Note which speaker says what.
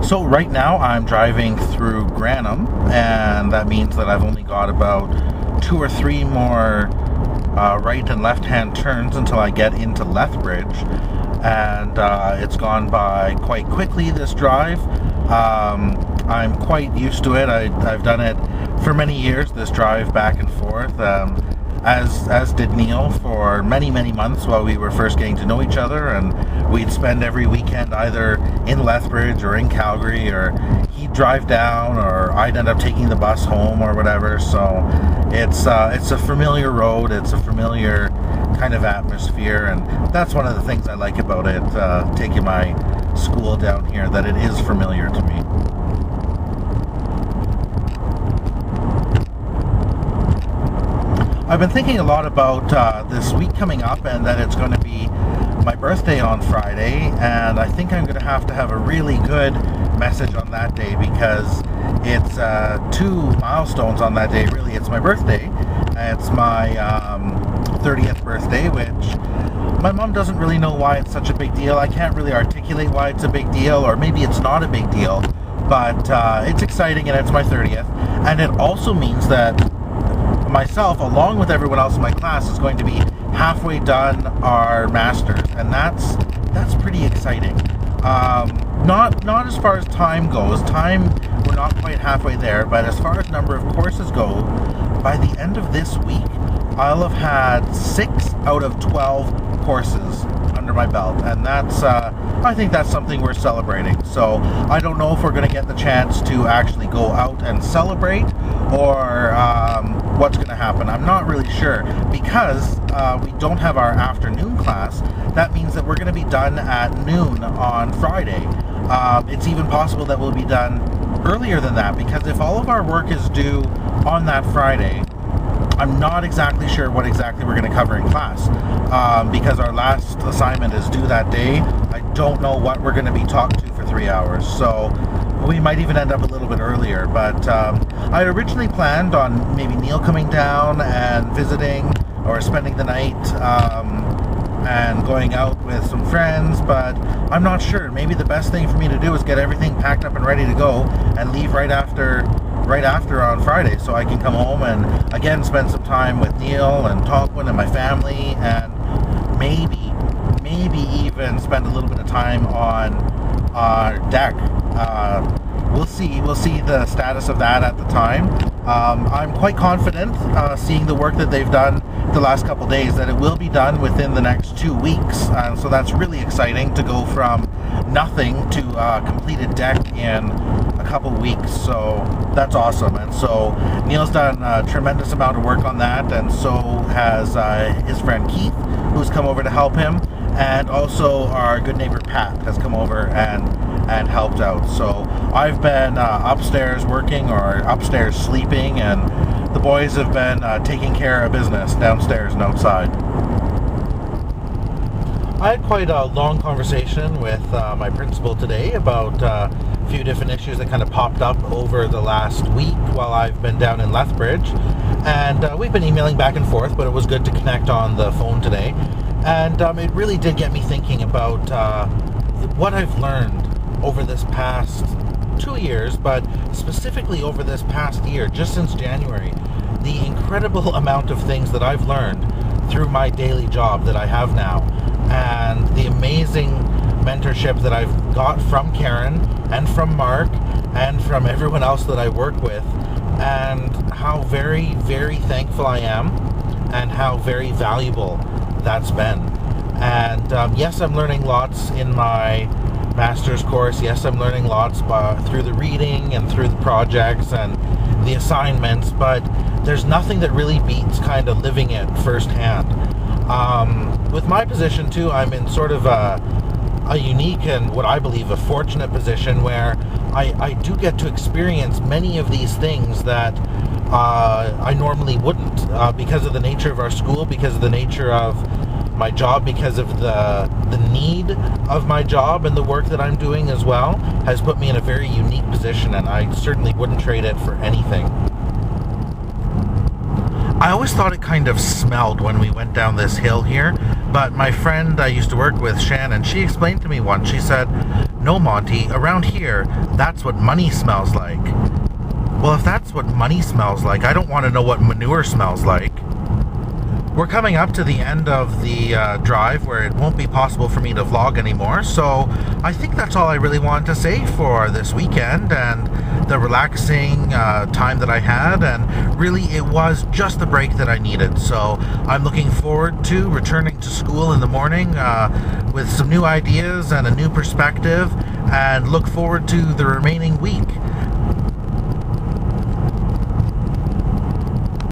Speaker 1: So right now I'm driving through Granham, and that means that I've only got about 2 or 3 more right and left-hand turns until I get into Lethbridge, and it's gone by quite quickly, this drive. I'm quite used to it. I've done it for many years, this drive back and forth, as did Neil for many months while we were first getting to know each other, and we'd spend every weekend either in Lethbridge or in Calgary, or he'd drive down or I'd end up taking the bus home or whatever. So it's a familiar road, it's a familiar kind of atmosphere, and that's one of the things I like about it, taking my school down here, that it is familiar to me. I've been thinking a lot about this week coming up, and that it's going to be my birthday on Friday, and I think I'm going to have a really good message on that day, because it's 2 milestones on that day, really. It's my birthday, it's my 30th birthday, which my mom doesn't really know why it's such a big deal. I can't really articulate why it's a big deal, or maybe it's not a big deal, but it's exciting, and it's my 30th, and it also means that myself, along with everyone else in my class, is going to be halfway done our masters, and that's pretty exciting. Not as far as time goes. Time, we're not quite halfway there, but as far as number of courses go, by the end of this week, I'll have had 6 out of 12 courses under my belt, and that's I think that's something we're celebrating. So I don't know if we're going to get the chance to actually go out and celebrate, or what's going to happen. I'm not really sure, because we don't have our afternoon class. That means that we're going to be done at noon on Friday. It's even possible that we'll be done earlier than that, because if all of our work is due on that Friday, I'm not exactly sure what exactly we're going to cover in class, because our last assignment is due that day. I don't know what we're going to be talked to for 3 hours, so we might even end up a little bit earlier. But I originally planned on maybe Neil coming down and visiting, or spending the night, and going out with some friends, but I'm not sure. Maybe the best thing for me to do is get everything packed up and ready to go, and leave right after on Friday, so I can come home and again spend some time with Neil and Tonquin and my family, and maybe even spend a little bit of time on our deck. We'll see the status of that at the time. I'm quite confident, seeing the work that they've done the last couple days, that it will be done within the next 2 weeks, so that's really exciting, to go from nothing to completed deck in a couple weeks. So that's awesome. And so Neil's done a tremendous amount of work on that, and so has his friend Keith, who's come over to help him, and also our good neighbor Pat has come over and helped out. So I've been upstairs working, or upstairs sleeping, and the boys have been taking care of business downstairs and outside. I had quite a long conversation with my principal today about a few different issues that kind of popped up over the last week while I've been down in Lethbridge, and we've been emailing back and forth, but it was good to connect on the phone today. And it really did get me thinking about what I've learned over this past 2 years, but specifically over this past year, just since January. The incredible amount of things that I've learned through my daily job that I have now, and the amazing mentorship that I've got from Karen and from Mark and from everyone else that I work with, and how very, very thankful I am, and how very valuable that's been. And yes, I'm learning lots in my master's course. Yes, I'm learning lots through the reading and through the projects and the assignments, but there's nothing that really beats kind of living it firsthand. With my position too, I'm in sort of a unique, and what I believe a fortunate position, where I do get to experience many of these things that I normally wouldn't, because of the nature of our school, because of the nature of my job, because of the need of my job, and the work that I'm doing as well has put me in a very unique position, and I certainly wouldn't trade it for anything. I always thought it kind of smelled when we went down this hill here, but my friend I used to work with, Shannon, she explained to me once, she said, "No, Monty, around here, that's what money smells like." Well, if that's what money smells like, I don't want to know what manure smells like. We're coming up to the end of the drive where it won't be possible for me to vlog anymore, so I think that's all I really wanted to say for this weekend and the relaxing time that I had, and really it was just the break that I needed. So I'm looking forward to returning to school in the morning with some new ideas and a new perspective, and look forward to the remaining week.